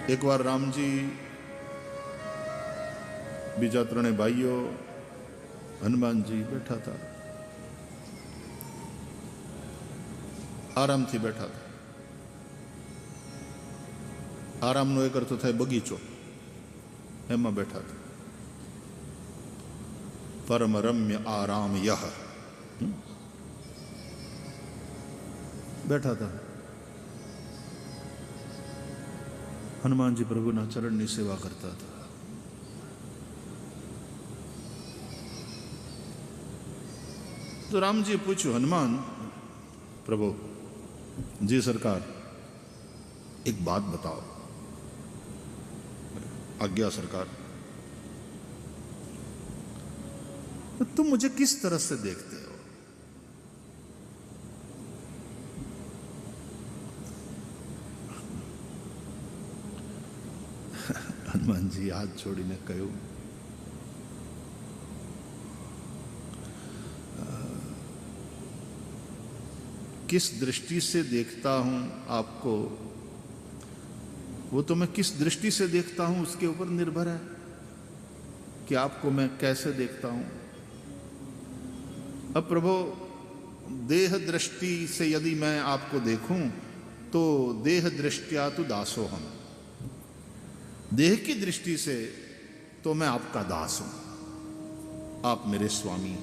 एक बार रामजी बीजा त्रे भाईओ हनुमानजी बैठा था, आराम थी बैठा था। आराम नो एक अर्थ थाय बगीचो, एमां बैठा था। परम रम्य आराम यह बैठा था। हनुमान जी प्रभुना चरणनी सेवा करता था। तो राम जी पूछ्યું, हनुमान प्रभु जी सरकार एक बात बताओ। आज्ञा सरकार। तुम मुझे किस तरह से देखते हो? हनुमान जी हाथ जोड़ीने कह્યું, किस दृष्टि से देखता हूं आपको, वो तो मैं किस दृष्टि से देखता हूं उसके ऊपर निर्भर है कि आपको मैं कैसे देखता हूं। अब प्रभु देह दृष्टि से यदि मैं आपको देखूं तो देह दृष्टिया तो दासो हम, देह की दृष्टि से तो मैं आपका दास हूं, आप मेरे स्वामी।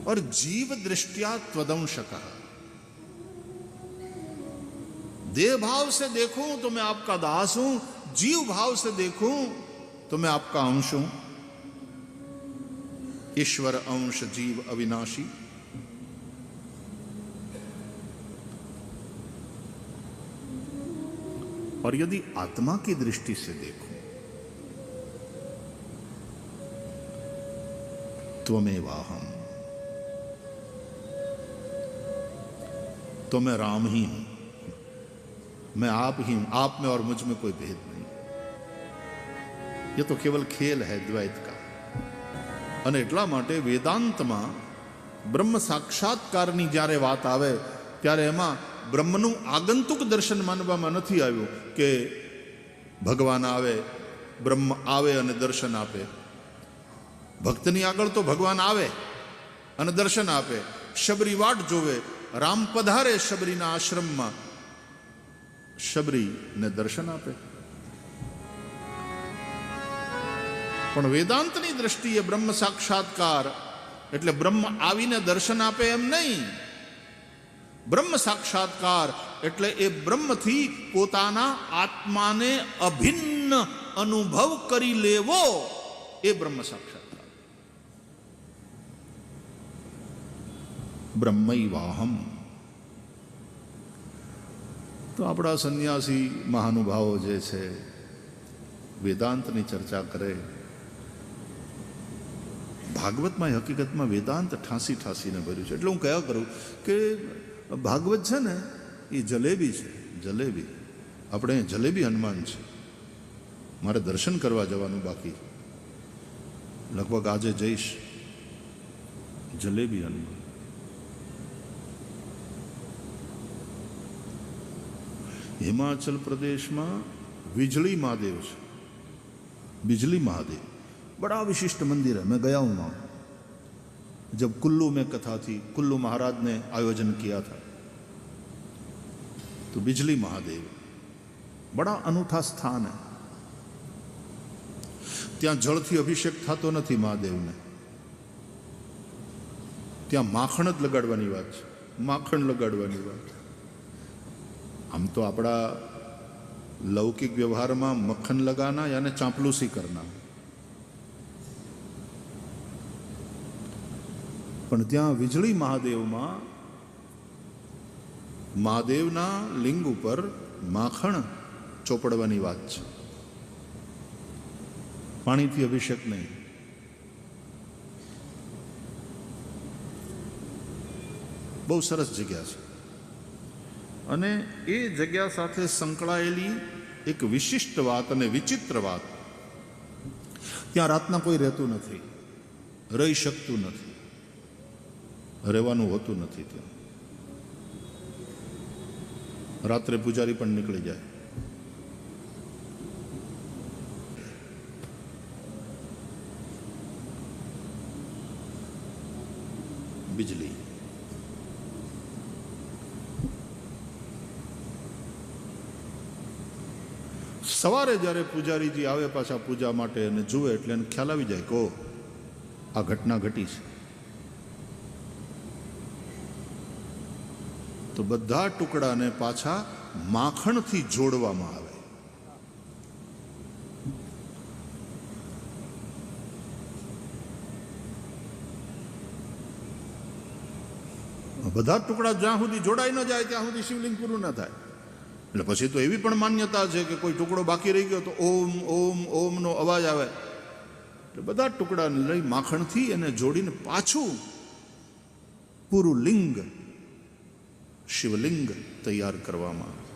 और जीव दृष्टिया त्वदंशकः, देह भाव से देखूं तो मैं आपका दास हूं, जीव भाव से देखूं तो मैं आपका अंश हूं। ईश्वर अंश जीव अविनाशी। और यदि आत्मा की दृष्टि से देखूं त्वमेवाहम्, तो मैं राम ही हूं, मैं आप ही हूं, आप में और मुझ में कोई भेद नहीं। ये तो केवल खेल है द्वैत का। અને એટલા માટે વેદાંતમાં બ્રહ્મ સાક્ષાત્કારની જ્યારે વાત આવે ત્યારે એમાં બ્રહ્મનું આગંતુક દર્શન માનવામાં નથી આવ્યું કે ભગવાન આવે, બ્રહ્મ આવે અને દર્શન આપે। ભક્તની આગળ તો ભગવાન આવે અને દર્શન આપે, શબરી વાટ જોવે, રામ પધારે શબરીના આશ્રમમાં, શબરીને દર્શન આપે। પણ વેદાંતની દ્રષ્ટિએ બ્રહ્મ સાક્ષાત્કાર એટલે બ્રહ્મ આવીને દર્શન આપે એમ નહીં। બ્રહ્મ સાક્ષાત્કાર એટલે એ બ્રહ્મથી પોતાના આત્માને અભિન્ન અનુભવ કરી લેવો, એ બ્રહ્મ સાક્ષાત્કાર। બ્રહ્મૈવાહમ। તો આપણા સંન્યાસી મહાનુભાવો જે છે વેદાંતની ચર્ચા કરે, ભાગવતમાં હકીકતમાં વેદાંત ઠાંસી ઠાંસીને ભર્યું છે। એટલે હું કયા કરું કે ભાગવત છે ને એ જલેબી છે, જલેબી। આપણે જલેબી હનુમાન છે। મારે દર્શન કરવા જવાનું બાકી, લગભગ આજે જઈશ। જલેબી હનુમાન। हिमाचल प्रदेश में बिजली महादेव है, बिजली महादेव बड़ा विशिष्ट मंदिर है। मैं गया हूं वहां, जब कुल्लू में कथा थी, कुल्लू महाराज ने आयोजन किया था, तो बिजली महादेव बड़ा अनूठा स्थान है। त्या जल थी अभिषेक थतो नथी महादेव ने, त्या माखण ज लगाडवानी वात छे, माखण लगाडवानी वात। आम तो अपना लौकिक व्यवहार में मक्खन लगाना यानी चांपलूसी करना, पण त्या वीजળી महादेव में महादेवना लिंग पर माखण चोपड़वानी वात छे, पानी थी अभिषेक नहीं। बहु सरस जग्या छे। અને એ જગ્યા સાથે સંકળાયેલી એક વિશિષ્ટ વાત અને વિચિત્ર વાત, ત્યાં રાતના કોઈ રહેતું નથી, રહી શકતું નથી, રહેવાનું હોતું નથી ત્યાં। રાત્રે પૂજારી પણ નીકળી જાય. बिजली સવારે જ્યારે પૂજારીજી આવે પાછા પૂજા માટે અને જુએ એટલે એને ખ્યાલ આવી જાય કે આ ઘટના ઘટી છે. તો બધા ટુકડાને પાછા માખણથી જોડવામાં આવે. બધા ટુકડા જ્યાં સુધી જોડાઈ ન જાય ત્યાં સુધી શિવલિંગ પૂરું ન થાય. એટલે પછી તો એવી પણ માન્યતા છે કે કોઈ ટુકડો બાકી રહી ગયો તો ઓમ ઓમ ઓમનો અવાજ આવે એટલે બધા ટુકડાને લઈ માખણથી એને જોડીને પાછું પૂરું લિંગ શિવલિંગ તૈયાર કરવામાં આવે.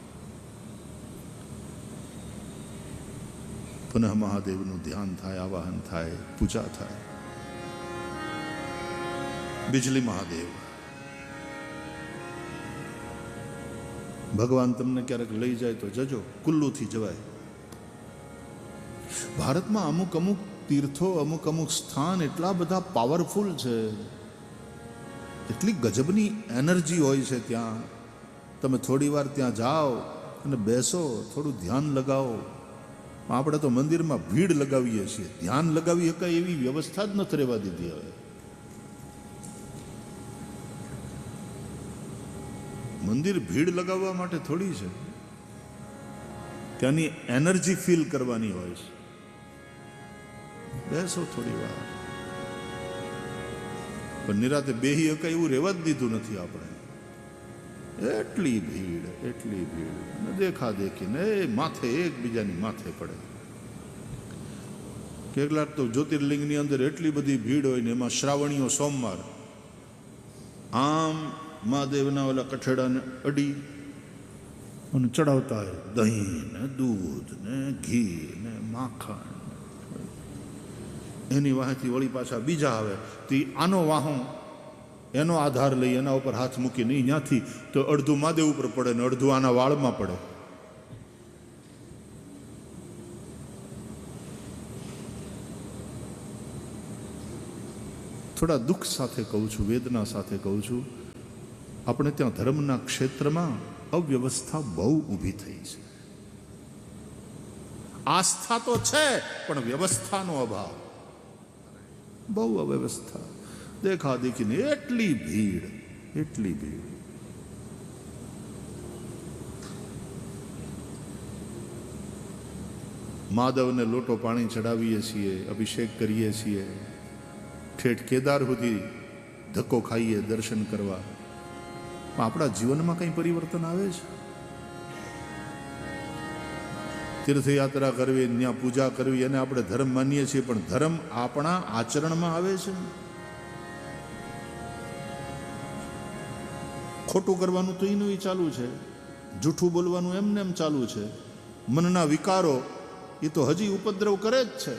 પુનઃ મહાદેવનું ધ્યાન થાય, આવાહન થાય, પૂજા થાય. બિજલી મહાદેવ ભગવાન તમને ક્યારેક લઈ જાય તો જજો, કુલ્લુથી જવાય. ભારતમાં અમુક અમુક તીર્થો, અમુક અમુક સ્થાન એટલા બધા પાવરફુલ છે, એટલી ગજબની એનર્જી હોય છે ત્યાં. તમે થોડી વાર ત્યાં જાઓ અને બેસો, થોડું ધ્યાન લગાવો. આપણે તો મંદિરમાં ભીડ લગાવીએ છીએ, ધ્યાન લગાવી શકાય એવી વ્યવસ્થા જ નથી રહેવા દીધી. હવે મંદિર ભીડ લગાવવા માટે થોડી છે, ત્યાંની એનર્જી ફીલ કરવાની હોય છે. બેસો થોડી વાર, પણ નિરાતે બેહી શકાય એવું રહેવા જ દીધું નથી આપણે. એટલી ભીડ, એટલી ભીડ, દેખા દેખીને માથે એકબીજાની માથે પડે. કેટલાક તો જ્યોતિર્લિંગની અંદર એટલી બધી ભીડ હોય ને એમાં શ્રાવણીઓ સોમવાર આમ મહાદેવના ઓલા કઠેડાને અડી અને ચડાવતા હોય દહીં ને દૂધ ને ઘી ને માખણ. એની વાંહેથી વળી પાછા બીજા આવે તે આનો વાહો એનો આધાર લઈ એના ઉપર હાથ મૂકીને ત્યાંથી તો અડધું મહાદેવ ઉપર પડે ને અડધું આના વાળમાં પડે. થોડા દુઃખ સાથે કહું છું, વેદના સાથે કહું છું, આપણે ત્યાં ધર્મના ક્ષેત્રમાં અવ્યવસ્થા બહુ ઊભી થઈ છે. આસ્થા તો છે પણ વ્યવસ્થાનો અભાવ, બહુ અવ્યવસ્થા. દેખા દેખીને એટલી ભીડ, એટલી ભીડ. માધવને લોટો પાણી ચડાવીએ છીએ, અભિષેક કરીએ છીએ, ઠેઠ કેદાર સુધી ધક્કો ખાઈએ દર્શન કરવા. આપણા જીવનમાં કંઈ પરિવર્તન આવે છે? તીર્થયાત્રા કરવી, ત્યાં પૂજા કરવી, એને આપણે ધર્મ માનીએ છીએ, પણ ધર્મ આપણા આચરણમાં આવે છે? ખોટું કરવાનું તો એનું ચાલુ છે, જૂઠું બોલવાનું એમને એમ ચાલુ છે. મનના વિકારો એ તો હજી ઉપદ્રવ કરે જ છે.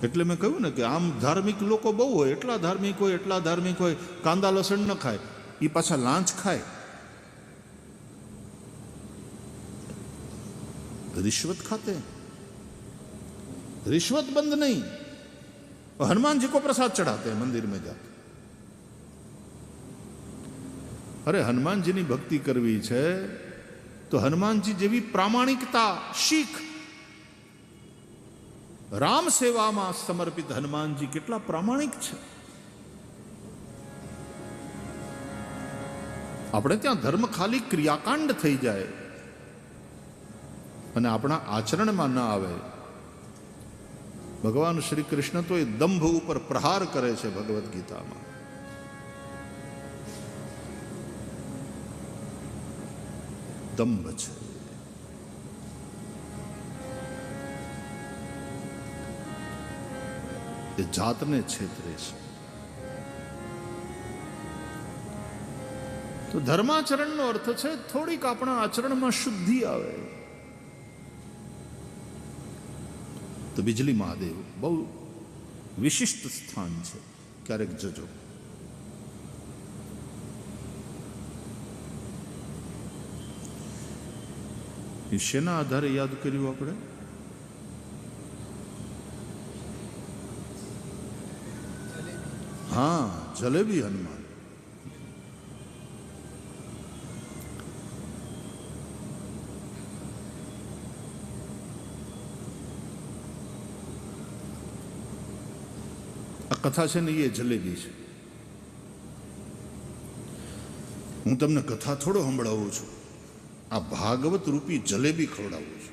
એટલે મેં કહ્યું ને કે આમ ધાર્મિક લોકો બહુ હોય, એટલા ધાર્મિક હોય, એટલા ધાર્મિક હોય, કાંદા લસણ ન ખાય, એ પાછા લાંચ ખાય, रिश्वत खाते, रिश्वत बंद नहीं. हनुमान जी को प्रसाद चढ़ाते हैं मंदिर में जाकर. अरे हनुमान जी ની ભક્તિ કરવી છે તો હનુમાનજી જેવી પ્રામાણિકતા શીખ. રામ સેવામાં સમર્પિત હનુમાનજી કેટલા પ્રામાણિક છે. આપણે ત્યાં ધર્મ ખાલી ક્રિયાકાંડ થઈ જાય અને આપણા આચરણમાં ના આવે. ભગવાન શ્રી કૃષ્ણ તો એ દંભ ઉપર પ્રહાર કરે છે ભગવદ્ ગીતામાં. દંભ છે. એ જાતને છેતરે છે. તો ધર્માચરણનો અર્થ છે થોડીક આપણા આચરણમાં શુદ્ધિ આવે. તો બિજલી મહાદેવ બહુ વિશિષ્ટ સ્થાન છે, ક્યારેક જજો. એ શેના આધારે યાદ કર્યું આપણે? હા, જલેબી હનુમાન. આ કથા છે ને એ જલેબી છે. હું તમને કથા થોડો સંભળાવું છું, આ ભાગવત રૂપી જલેબી ખવડાવું છું.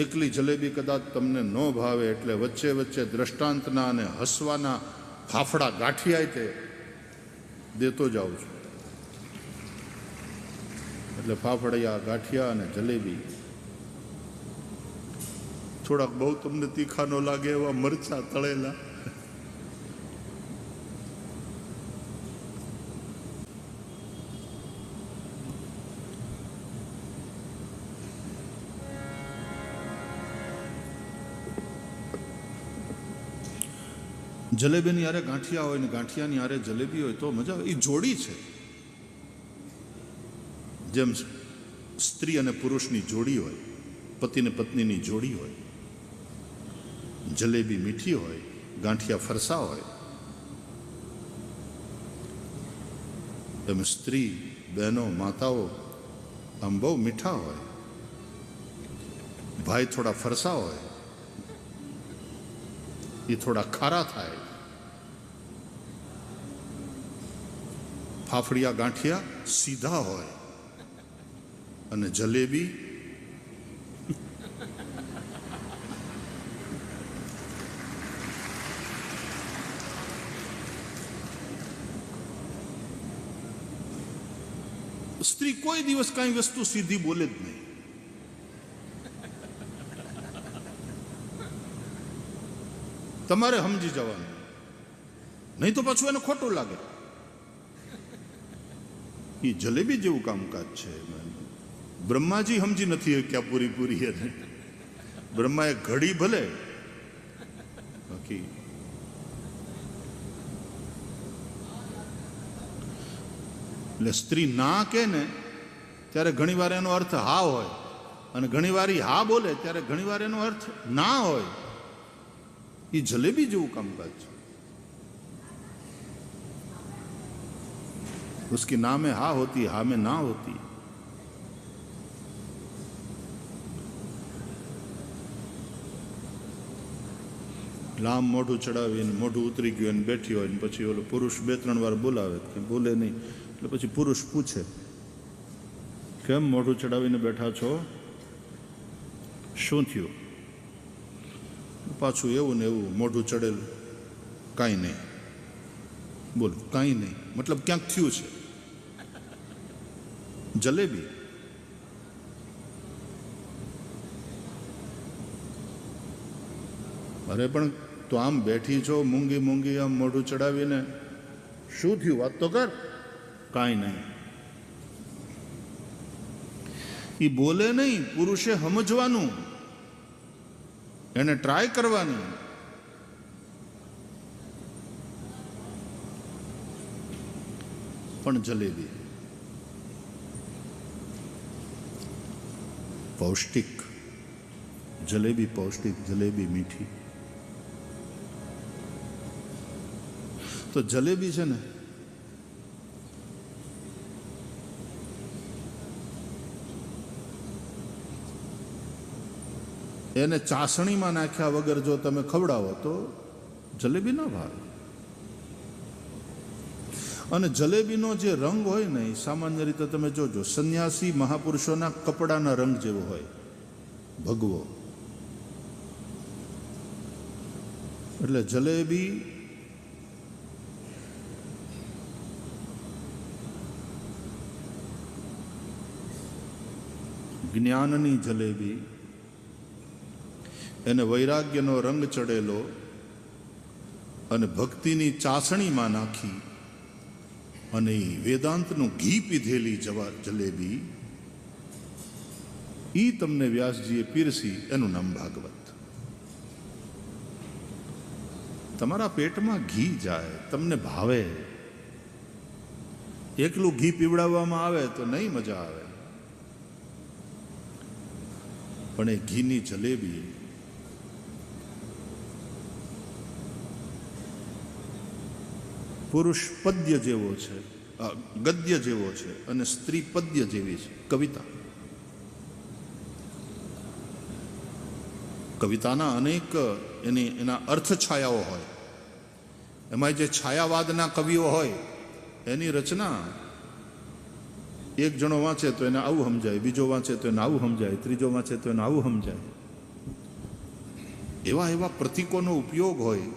એકલી જલેબી કદાચ તમને ન ભાવે એટલે વચ્ચે વચ્ચે દ્રષ્ટાંતના અને હસવાના ફાફડા ગાંઠિયા તે દેતો જાઉં છું. એટલે ફાફડિયા, ગાંઠિયા અને જલેબી. થોડાક બહુ તમને તીખા ન લાગે એવા મરચા તળેલા. જલેબીની યારે ગાંઠિયા હોય ને ગાંઠિયાની યારે જલેબી હોય તો મજા આવે. એ જોડી છે, જેમ સ્ત્રી અને પુરુષની જોડી હોય, પતિ ને પત્નીની જોડી હોય. જલેબી મીઠી હોય, ગાંઠિયા ફરસા હોય. એમ સ્ત્રી, બહેનો, માતાઓ આમ બહુ મીઠા હોય, ભાઈ થોડા ફરસા હોય, એ થોડા ખારા થાય. ફાફડિયા ગાંઠિયા સીધા હોય અને જલેબી સ્ત્રી કોઈ દિવસ કાંઈ વસ્તુ સીધી બોલે જ નહીં. તમારે સમજી જવાનું, નહીં તો પાછું એને ખોટું લાગે. એ જલેબી જેવું કામકાજ છે. બ્રહ્માજી સમજી નથી ક્યાં પૂરી એને. બ્રહ્માએ ઘડી ભલે, બાકી એટલે સ્ત્રી ના કે ને ત્યારે ઘણીવાર એનો અર્થ હા હોય, અને ઘણીવાર હા બોલે ત્યારે ઘણીવાર એનો અર્થ ના હોય. એ જલેબી જેવું કામકાજ છે. उसकी ना में हाँ होती, हाँ में ना होती. લામ મોઢું ચડાવીને મોઢું ઉતરી ગયું અને બેઠી હોય ને પછી ઓલો પુરુષ 2-3 વાર બોલાવે કે બોલે નહીં. એટલે પછી પુરુષ પૂછે, કેમ મોઢું ચડાવીને બેઠા છો, શું થયું? પાછું એવું ને એવું મોઢું ચડેલું, કાંઈ નહીં. બોલ, કાંઈ નહીં મતલબ ક્યાંક થયું છે. જલેબી. અરે પણ તો આમ બેઠી છો મૂંગી મૂંગી આમ મોઢું ચડાવીને, શું થયું વાત તો કર. કાંઈ નહીં. એ બોલે નહીં, પુરુષે સમજવાનું, એને ટ્રાય કરવાની. પણ જલેબી પૌષ્ટિક, જલેબી પૌષ્ટિક, જલેબી મીઠી. તો જલેબી છે ને એને ચાસણીમાં નાખ્યા વગર જો તમે ખવડાવો તો જલેબી ના ભાવે. અને જલેબીનો જે રંગ હોય ને એ સામાન્ય રીતે તમે જોજો સંન્યાસી મહાપુરુષોના કપડાના રંગ જેવો હોય, ભગવો. એટલે જલેબી જ્ઞાનની જલેબી, એને વૈરાગ્યનો રંગ ચડેલો અને ભક્તિની ચાસણીમાં નાખી અને વેદાંતનું ઘી પીધેલી જલેબી, એ તમને વ્યાસજીએ પીરસી, એનું નામ ભાગવત. તમારા પેટમાં ઘી જાય, તમને ભાવે. એકલું ઘી પીવડાવવામાં આવે તો નહીં મજા આવે, પણ એ ઘીની જલેબી પુરુષ પદ્ય જેવો છે, ગદ્ય જેવો છે, અને સ્ત્રી પદ્ય જેવી છે કવિતા. કવિતાના અનેક એના અર્થ છાયાઓ હોય. એમાં જે છાયાવાદના કવિઓ હોય એની રચના એક જણો વાંચે તો એને આવું સમજાય, બીજો વાંચે તો એને આવું સમજાય, ત્રીજો વાંચે તો એને આવું સમજાય. એવા એવા પ્રતીકોનો ઉપયોગ હોય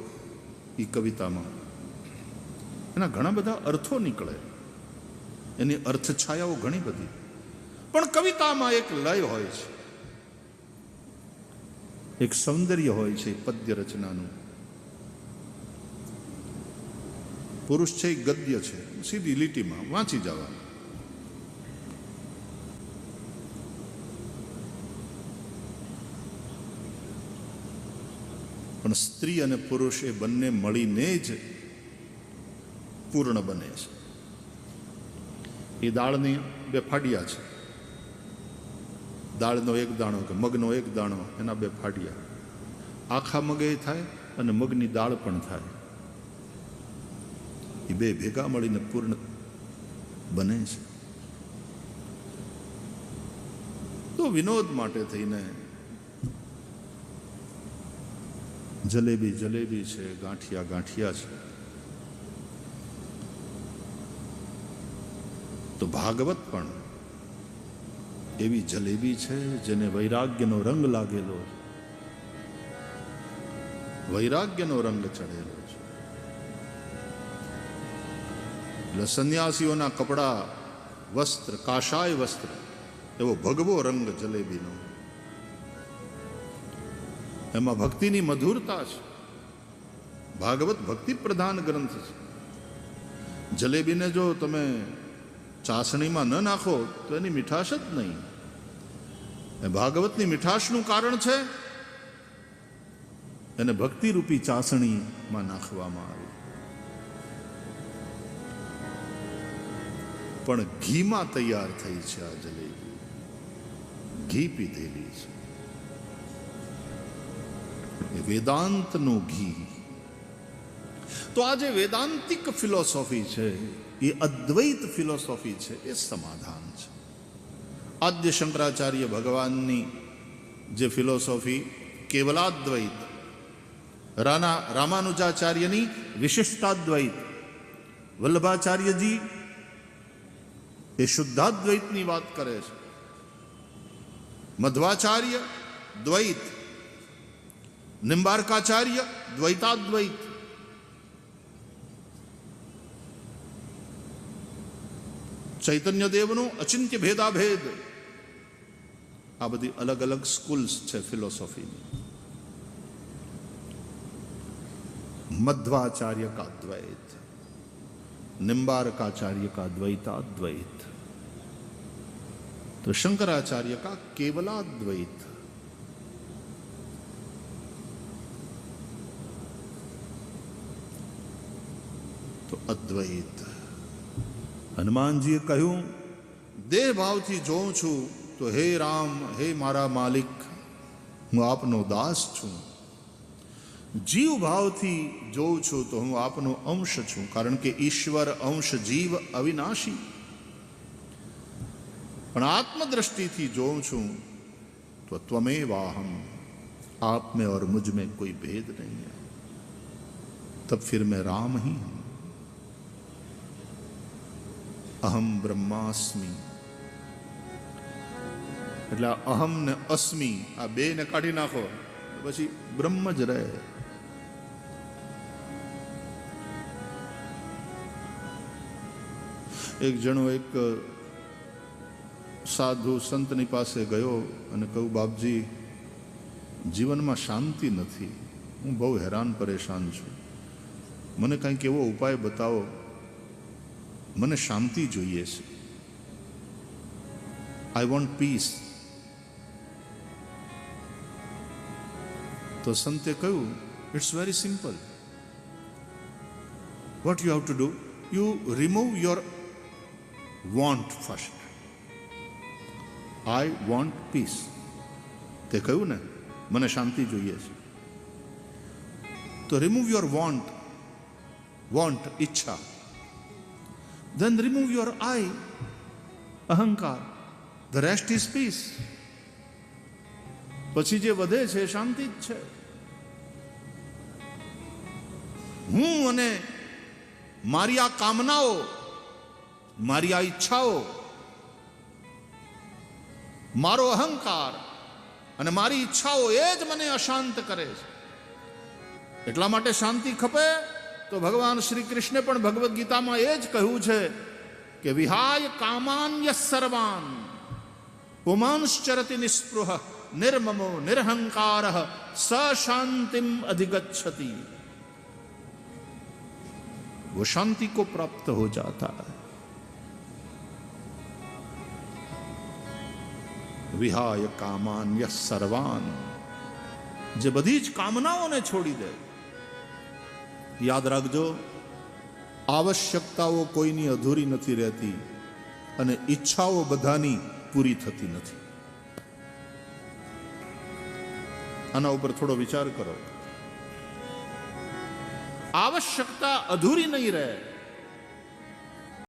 એ કવિતામાં. એના ઘણા બધા અર્થો નીકળે, એની અર્થ છાયાઓ ઘણી બધી. પણ કવિતામાં એક લય હોય છે, એક સૌંદર્ય હોય છે પદ્ય રચનાનું. પુરુષ છે એ ગદ્ય છે, સીધી લીટીમાં વાંચી જવાનું. પણ સ્ત્રી અને પુરુષ એ બંને મળીને જ પૂર્ણ બને છે. એ દાળની બે ફાડિયા છે. દાળનો એક દાણો કે મગનો એક દાણો, એના બે ફાડિયા. આખા મગે થાય અને મગની દાળ પણ થાય. એ બે ભેગા મળીને પૂર્ણ બને છે. તો વિનોદ માટે થઈને જલેબી જલેબી છે, ગાંઠિયા ગાંઠિયા છે. તો ભાગવત પણ એવી જલેબી છે જેને વૈરાગ્યનો રંગ લાગેલો છે, વૈરાગ્યનો રંગ ચડેલો છે. એટલે સંન્યાસીઓના કપડા, વસ્ત્ર, કાશાય વસ્ત્ર, એવો ભગવો રંગ જલેબીનો. એમાં ભક્તિની મધુરતા છે. ભાગવત ભક્તિ પ્રધાન ગ્રંથ છે. જલેબીને જો તમે ચાસણીમાં ન નાખો તો એની મીઠાશ જ નહીં. ભાગવતની મીઠાશનું કારણ છે એને ભક્તિરૂપી ચાસણીમાં નાખવામાં આવી. પણ ઘીમાં તૈયાર થઈ છે આ જલેબી, ઘી પીધેલી છે. એ વેદાંતનું ઘી. તો આ જે વેદાંતિક ફિલોસોફી છે, એ અદ્વૈત ફિલોસોફી છે, એ સમાધાન છે. આદ્ય શંકરાચાર્ય ભગવાનની જે ફિલોસોફી કેવલાદ્વૈત, રામાનુજાચાર્યની વિશિષ્ટાદ્વૈત, વલ્લભાચાર્યજી એ શુદ્ધાદ્વૈતની વાત કરે છે. મધ્વાચાર્ય દ્વૈત, નિમ્બાર્કાચાર્ય દ્વૈતાદ્વૈત. ચૈતન્યદેવનું અચિંત્ય ભેદાભેદ. આ બધી અલગ અલગ સ્કૂલ્સ છે ફિલોસોફીની. मध्वाचार्य का द्वैत, निम्बारकाचार्य का द्वैताद्वैत, तो शंकराचार्य का केवलाद्वैत. तो अद्वैत. हनुमानजीए कहूं देह भावथी जोऊं छूं तो हे राम, हे मारा मालिक, हूँ आपनो दास छूं. जीव भावथी जोऊं छूं तो हूँ आपनो अंश छूं, कारण के ईश्वर अंश जीव अविनाशी. पण आत्मदृष्टि थी जोऊं छूं तो त्वमेवाहम, आप में और मुझ में कोई भेद नहीं है. तब फिर मैं राम ही हूं. अहम ब्रह्मास्मि. એટલે અહમ ને અસ્મિ આ બે ને કાઢી નાખો પછી બ્રહ્મ જ રહે. એક જણો એક સાધુ સંતની પાસે ગયો અને કહ્યું, બાપજી, જીવનમાં શાંતિ નથી, હું બહુ હેરાન પરેશાન છું, મને કંઈક એવો ઉપાય બતાવો, મને શાંતિ જોઈએ છે. I want peace. તો સંતે કહ્યું, it's very simple. what you have to do? You remove your want first. I want peace. તે કહ્યું ને, મને શાંતિ જોઈએ છે. તો remove your want, ઈચ્છા. Then remove your I, અહંકાર. The rest is peace. પછી જે વધે છે શાંતિ જ છે. હું અને મારી આ કામનાઓ, મારી આ ઈચ્છાઓ, મારો અહંકાર અને મારી ઈચ્છાઓ એ જ મને અશાંત કરે છે. એટલા માટે શાંતિ ખપે તો ભગવાન શ્રી કૃષ્ણે પણ ભગવદ્ ગીતામાં એ જ કહ્યું છે કે વિહાય કામાન્ય સર્વાન પુમાંશ્ચરતિ નિસ્પૃહ निर्ममो निरहंकार स शांतिम अधिगच्छति. वो शांति को प्राप्त हो जाता है. विहाय कामान्य सर्वान, જે બધી જ કામનાઓને છોડી દે. યાદ રાખજો, આવશ્યકતાઓ કોઈની અધૂરી નથી રહેતી અને ઈચ્છાઓ બધાની પૂરી થતી નથી. આના ઉપર થોડો વિચાર કરો. આવશ્યકતા અધૂરી નહીં રહે,